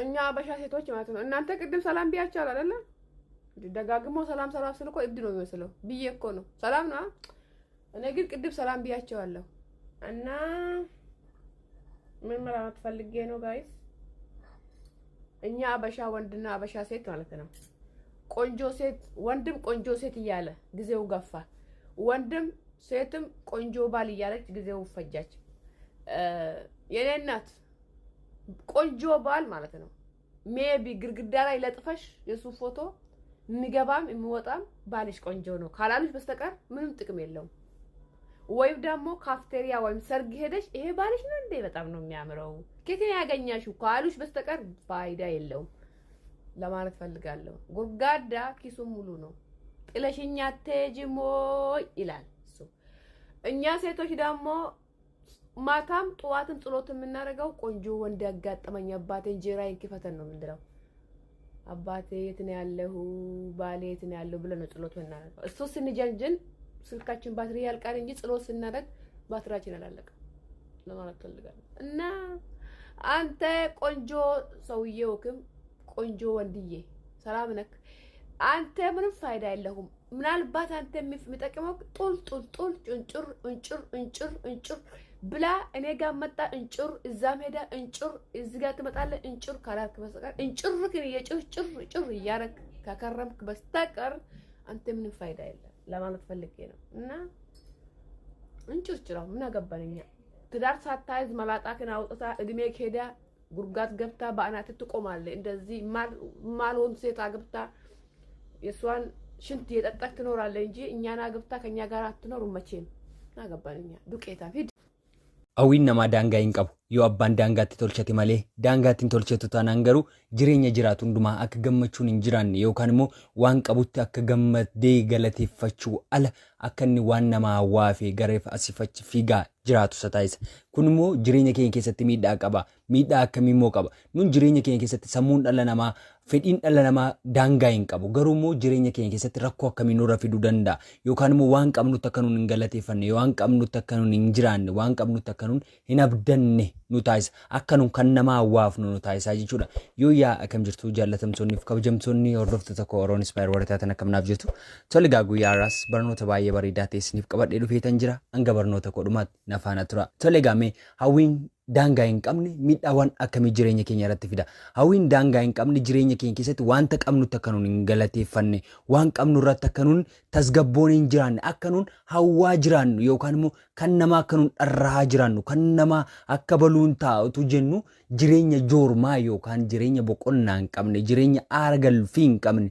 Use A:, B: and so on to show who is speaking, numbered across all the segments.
A: እኛ አበሻ ሴቶች ማለት ነው እናንተ ቅድም ሰላም ቢያቻል አይደለ ደጋግሞ ሰላም ሰላም ስልኮ እብድ ነው የሚመስለው ብዬ እኮ ነው ሰላም ነው እኔ ግን ቅድም ሰላም ቢያቻለሁ እና ምን ማለት ፈልጌ ነው ጋይስ እኛ አበሻ ወንድና አበሻ ሴት ማለት ነው ቆንጆ ሴት ወንድም ቆንጆ ሴት እያለ ጊዜው ገፋ ወንድም ሴትም ቆንጆ ባል እያለች ጊዜው ፈጃች የኔ እናት ቆንጆ ባል ማለት ነው ሜቢ ግርግዳ ላይ ለጥፈሽ የሱ ፎቶ የሚገባም የሚወጣም ባልሽ ቆንጆ ነው ካላልሽ በስተቀር ምንም ጥቅም የለውም ወይም ደግሞ ካፍቴሪያ ወይም ሰርግ ሄደሽ ይሄ ባልሽ ነው እንዴ በጣም ነው የሚያምረው ከየት ያገኛሽው ካሉሽ በስተቀር ፋይዳ የለውም ለማለት ፈልጋለሁ ጉርጋዳ ኪሱ ሙሉ ነው ጥለሽኛ ተጅሞ ይላል እሱ እኛ ሴቶች ደግሞ ማታም ጧትም ጸሎት የምናደርገው ቆንጆ ወንድ ያጋጠመኝ አባቴ እንጀራዬን ክፈተን ነው ምንድነው አባቴ የት ነው ያለው ባሌ የት ነው ያለው ብለን ጸሎት እናደርገው እሱ ስንጀንጅን ስልካችን ባትሪ ያልቃል እንጂ ጸሎት ስናደርግ ባትሪያችን አላለቀም ለማለት ፈልጋለሁ እና አንተ ቆንጆ ሰውዬውክም ቆንጆ ወንድዬ ሰላም ነክ አንተ ምንም ፋይዳ የለህም ምናልባት አንተ የሚጠቅመው ጡል እንጭር ብላ እኔ ጋር መጣ እንጭር እዛም ሄዳ እንጭር እዚህ ጋር ትመጣለህ እንጭር ካላልክ በስተቀር እንጭርክን የጭር እያረክ ከከረምክ በስተቀር አንተ ምንም ፋይዳ የለም ለማለት ፈልጌ ነው እና እንጭርጭራው ምን አገባንኛ ትዳር ሳታይዝ መላጣክን አውጥታ እድሜ ከሄዳ ጉርጋት ገብታ በአናት ትቆማለህ እንደዚህ ማልሆን ሴት አግብታ የሷን ሽንት የጠጣክ ትኖራለህ እንጂ እኛና አግብታ ከኛ ጋር አትኖርም መቼም ናገባንኛ ዱቄታ ፊድ
B: Awwiin namaa daangaa hin qabu yoo abbaan daangaatti tolchate malee daangaatti hin tolchetu taanaan garuu jireenya jiraatu hundumaa akka gammachuun hin jiraanne yookaan immoo waan qabutti akka gammadee galateeffachuu ala akka inni waan nama hawwaafee gareef asifachi fiigaa jiraatu sataayisa kun immoo jireenya keenya keessatti miidhaa qaba miidhaa akkamii immoo qaba nun jireenya keenya keessatti sammuun dhala namaa fedhiin dhala namaa daangaa hin qabu garuu immoo jireenya keenya keessatti rakkoo akkamii nurra fiduu danda'a yookaan immoo waan qabnutti akka nun hin galateeffanne waan qabnutti akka nun hin jiraanne waan qabnutti akka nun hin abdanne nu taasisa akka nun kan nama hawwaafnu nu taasisa jechuudha yoo yaa akkam jirtu jaallatamtoonni fi kabajamtoonni hordoftoota koo Oroon Inspire warataatan akkamnaaf jirtu tole guyyaa ras barnoota baay'ee bareedaa ta'esiniif qabadhee dhufeetan jira hanga barnoota koo dhumaatti nafaana tura tole gaamee hawwiin daangaa hin qabne miidhaawwan akkamii jireenya keenya irratti fida hawwiin daangaa hin qabne jireenya keenya keessatti wanta qabnutti akka nun hin galateeffanne waan qabnu irratti akka nun tasgabboon hin jiraanne akka nun hawwaa jiraannu yookaan immoo kan nama akka nun dharraa jiraannu kan nama akka baluun taa'utu jennu jireenya joormaa yookaan jireenya boqonnaa hin qabne jireenya aara galfii hin qabne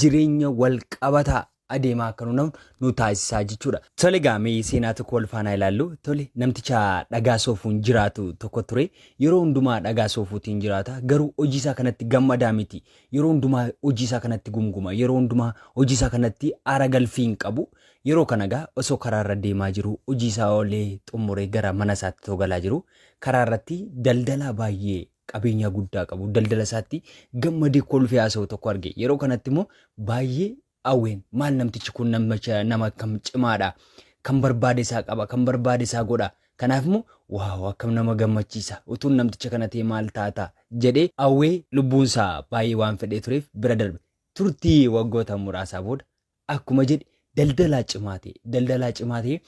B: jireenya wal qabataa adeemaa akka nu taasisaa jechuudha. Tole gaamee seenaa tokko wal faana ilaallu tole namticha dhagaa soofuun jiraatu tokko ture yeroo hundumaa dhagaa soofuutiin jiraata garuu hojii isaa kanatti gammadaa miti yeroo hundumaa hojii isaa kanatti gumguma yeroo hundumaa hojii isaa kanatti aara galfii hin qabu yeroo kanagaa osoo karaarra deemaa jiru hojii isaa olee xumuree gara mana isaatti togalaa jiru karaarratti daldala baay'ee qabeenya guddaa qabu daldala isaatti gammadee kolfee haasa'u tokko arge yeroo kanatti immoo baay'ee awween maal namtichi kun nama kam cimaadha kan barbaade isaa qaba kan barbaade isaa godha kanaaf immoo waaw akkam nama gammachiisa utuun namticha kana ta'e maal taata jedhee awwee lubbuun isaa baay'ee waan fedhee tureef bira darbe turtii waggoota muraasaa booda akkuma jedhe daldalaa cimaatee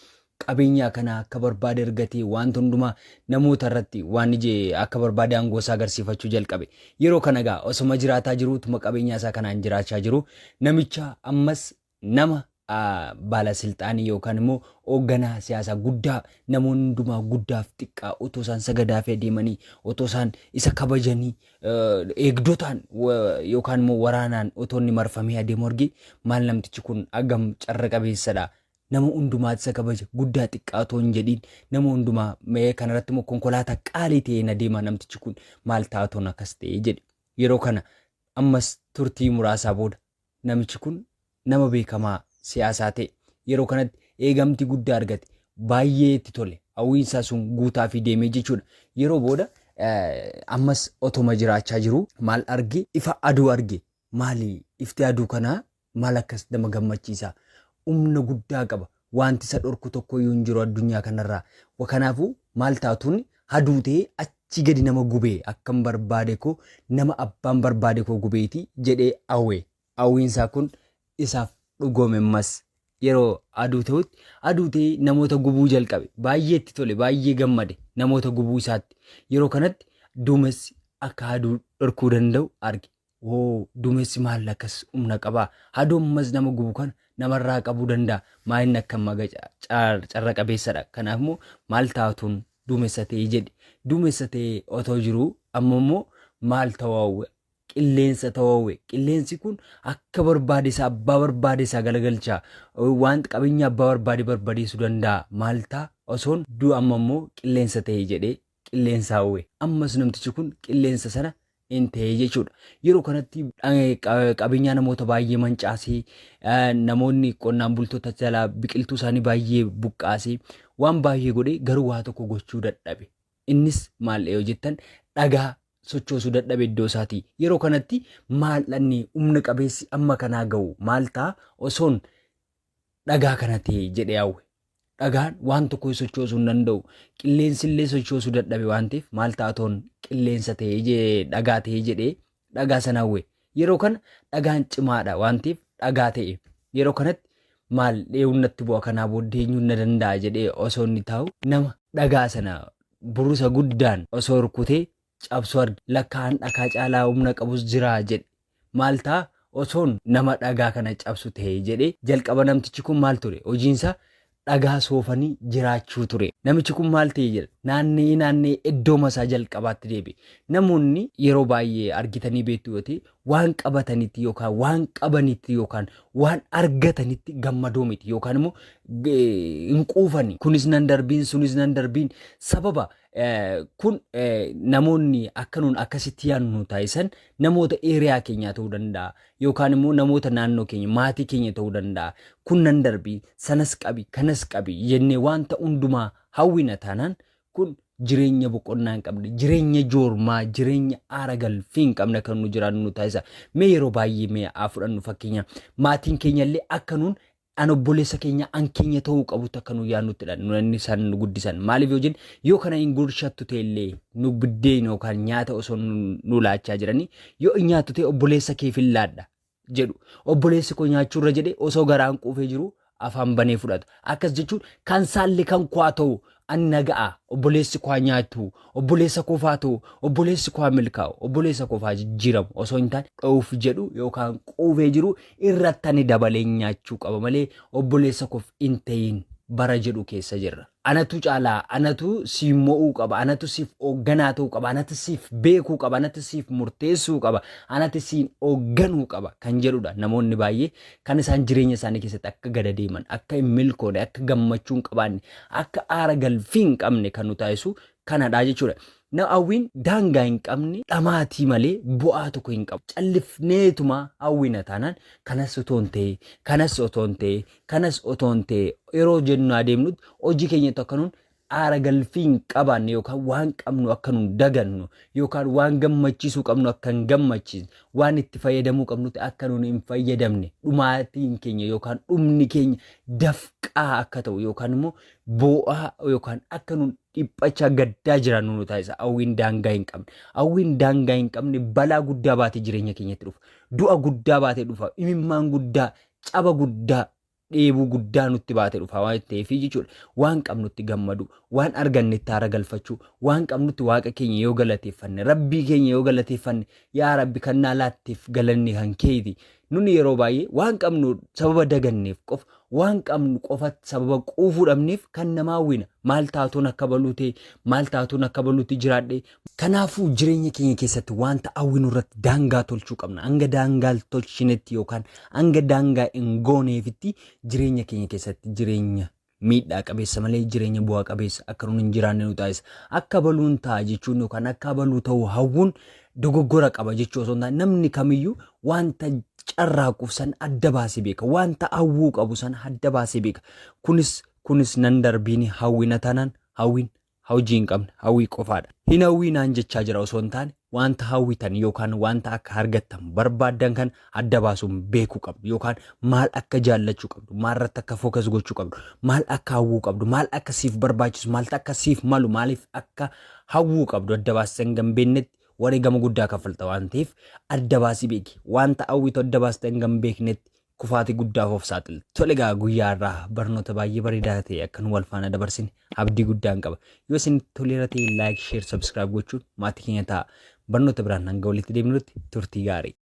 B: qabeenya kana akka barbaade argatee waan hundumaa namoota irratti waan ije akka barbaade aangoo isaa agarsiifachuu jalqabe yeroo kanagaa osuma jiraataa jiruutuma qabeenya isaa kanaan jiraachaa jiru namicha ammas nama baalasilxaanii yookaan immoo hoogganaa siyaasaa guddaa namoonni hundumaa guddaaf xiqqaa otoo isaan sagadaa fi adeemanii otoo isaan isa kabajanii eegdotaan yookaan immoo waraanaan otoo inni marfamee adeemu arge maal namtichi kun agam carra qabeessadha nama hundumaatti isa kabaja guddaa xiqqaatoo hin jedhiin nama hundumaa mee kanarratti immoo konkolaataa qaalii ta'een adeema namtichi kun maal taatoon akkas ta'e jedhe yeroo kana ammas turtii muraasaa booda namichi kun nama beekamaa siyaasaa ta'e yeroo kanatti eegamti guddaa argate baay'ee itti tole hawwiinsaa sun guutaa fi deemee jechuudha yeroo booda ammas otoma jiraachaa jiru maal arge ifa aduu arge maali ifti aduu kanaa maal akkas nama gammachiisa umna guddaa qaba wanti isa dhorku tokko yoo hin jiru addunyaa kanarraa wakanaafuu maal taatuun haduutee achi gadi nama gubee akkam barbaade koo nama abbaan barbaade koo gubeeti jedhee hawwiinsaa kun isaaf dhugoome mas yeroo aduutee namoota gubuu jalqabe baay'ee itti tole baay'ee gammade namoota gubuu isaatti yeroo kanatti duumessi akka aduu dhorkuu danda'u arge. Duumessi maal akkas humna qabaa hadoommas nama gubu kana namarraa qabuu danda'a maayinni akka maga carra qabeessadha kanaaf immoo maal taatuun duumessa ta'ee jedhe duumessa ta'ee otoo jiruu amma immoo maal ta'uu qilleensa ta'uu qilleensi kun akka barbaade isaa abbaa barbaade isaa galagalchaa wanta qabeenya abbaa barbaadeessuu danda'a maal ta'a osoon amma immoo qilleensa ta'ee jedhee qilleensa hawwe ammas namtichi kun qilleensa sana hin ta'ee jechuudha. Yeroo kanatti qabeenya namoota baay'ee mancaasee namoonni qonnaan bultoota jalaa biqiltuu isaanii baay'ee buqqaasee waan baay'ee godhee garuu waa tokko gochuu dadhabe. Innis maal yoo jettan dhagaa sochoosuu dadhabe iddoo isaatii. Yeroo kanatti maal dhanni humna qabeessi amma kanaa ga'u maal ta'a osoon dhagaa kana ta'e jedhee hawwe. Dhagaan waan tokko sochoosuu hin danda'u. Qilleensi illee sochoosuu dadhabe waan ta'eef maal taatoon qilleensa ta'ee dhagaa ta'ee jedhee dhagaa sana hawwe. Yeroo kana dhagaan cimaadha waan ta'eef dhagaa ta'e. Yeroo kanatti maal dheewunnatti bu'a kanaa booddee eenyuun na danda'a jedhee osoo inni taa'u nama dhagaa sana burusa guddaan osoo rukutee cabsuu arge. Lakkaan dhagaa caalaa humna qabus jira jedhe. Maal ta'a osoon nama dhagaa kana cabsu ta'ee jedhee jalqaba namtichi kun maal ture hojiinsaa dhagaa soofanii jiraachuu ture. Namichi kun maal ta'e jedha naannee iddoo masaa jalqabaatti deebi'e. Namoonni yeroo baay'ee argitanii beektu yoo ta'e waan qabatanitti yookaan waan qabanitti yookaan waan argatanitti gammadoo miti yookaan immoo hin quufani. Kunis nan darbiin sunis nan darbiin sababa kun namoonni akkanuun akkasitti yaadnu taasisan namoota eeriyaa keenyaa ta'uu danda'a yookaan immoo namoota naannoo keenya maatii keenya ta'uu danda'a. Kun nan darbii sanas qabi kanas qabi jennee wanta hundumaa hawwina taanaan kun jireenya boqonnaa hin qabne jireenya joormaa jireenya aara galfii hin qabne kan nu jiraannu taasisa. Mee yeroo baay'ee mee fudhannu fakkeenya maatiin keenya illee akkanuun an obboleessa keenya an keenya ta'uu qabutti akka nu yaannuttidha nunni isaan nu guddisan maaliif yoo jennu yoo kana hin gurshattu ta'ellee nu biddeen yookaan nyaata osoo nu laachaa jiranii yoo nyaattu ta'e obboleessa kee fillaadha jedhu obboleessi koo nyaachuurra jedhe osoo garaan quufee jiru afaan banee fudhata akkas jechuun kan saalli kan kwaa ta'u an naga'a obboleessi kwaa nyaatu obboleessa kofaa ta'u obboleessi kwaa milkaa'u obboleessa kofaa jijjiiramu osoo hin taane dha'uuf jedhu yookaan quufee jiru irrattani dabalee nyaachuu qaba malee obboleessa kof hin ta'in bara jedhu keessa jirra. Anatu caalaa anatu siif mo'uu qaba anatu siif hoogganaa ta'uu qaba anatu siif beekuu qaba anatu siif murteessuu qaba anatu siif hoogganuu qaba kan jedhudha. Namoonni baay'ee kan isaan jireenya isaanii keessatti akka gada deeman akka hin milkoone akka gammachuu hin qabaanne akka aara galfii hin qabne kan nu taasisu kanadha jechuudha. Hawwiin daangaa hin qabne dhamaatii malee bu'aa tokko hin qabu. Callifneetuma hawwina taanaan kanas otoo hin ta'e kanas otoo hin ta'e kanas otoo hin ta'e yeroo jennu adeemnutti hojii keenyatti akkanuun aara galfii hin qabaanne yookaan waan qabnu akkanuun dagannu yookaan waan gammachiisuu qabnu akka hin gammachiisne waan itti fayyadamuu qabnutti akkanuun hin fayyadamne dhumaatiin keenya yookaan dhumni keenya dafqaa akka ta'u yookaan immoo boo'aa yookaan akkanuun dhiphachaa gaddaa jiraannu nu taasisa. Hawwiin daangaa hin qabne hawwiin daangaa hin qabne balaa guddaa baatee jireenya keenyatti dhufa du'a guddaa baatee dhufa imimmaan guddaa caba guddaa dheebuu guddaa nutti baatee dhufa waan ta'eef jechuudha. Waan qabnutti gammadu waan argannetti aara galfachuu waan qabnutti waaqa keenya yoo galateeffanne rabbii keenya yoo galateeffanne yaa rabbi kannaa laatteef galanni kan keeti. Nuni yeroo baay'ee waan qabnu sababa daganneef qofa waan qabnu qofatti sababa quufuu dhabneef kan nama hawwina maal taatuun akka baluutee maal taatuun akka baluutti jiraadhe. Kanaafuu jireenya keenya keessatti wanta hawwinu irratti daangaa tolchuu qabna. Hanga daangaa tolchinetti yookaan hanga daangaa hin gooneefitti jireenya keenya keessatti jireenya miidhaa qabeessa malee jireenya bu'aa qabeessa akka nun hin jiraanne nu taasisa. Akka baluun ta'a jechuun yookaan akka baluu ta'uu hawwuun dogoggora qaba jechuu osoo hin taane namni kamiyyuu wanta carraaquuf san adda baasee beeka wanta hawwuu qabu san adda baasee beeka. Kunis nan darbiin hawwina taanaan hawwiin hojii hin qabne hawwii qofaadha. Hin hawwiinaan jechaa jira osoo hin taane wanta hawwitan yookaan wanta akka argattan barbaaddan kan adda baasuun beekuu qabdu yookaan maal akka jaallachuu qabdu maalirratti akka fookas gochuu qabdu maal akka hawwuu qabdu maal akka siif barbaachisu maal akka siif malu maaliif akka hawwuu qabdu adda baasan gambeennetti wareegama guddaa kaffalta waan ta'eef adda baasii beeki wanta hawwitu adda baastan gambeeknetti kufaati guddaaf of saaxil tole gaa guyyaa irraa barnoota baay'ee bareedaa ta'e akkan wal faana dabarsin abdii guddaan qaba yoo isin toleera ta'e like share subscribe gochuun maatii keenya ta'a barnoota biraan hanga walitti deemnutti turtii gaarii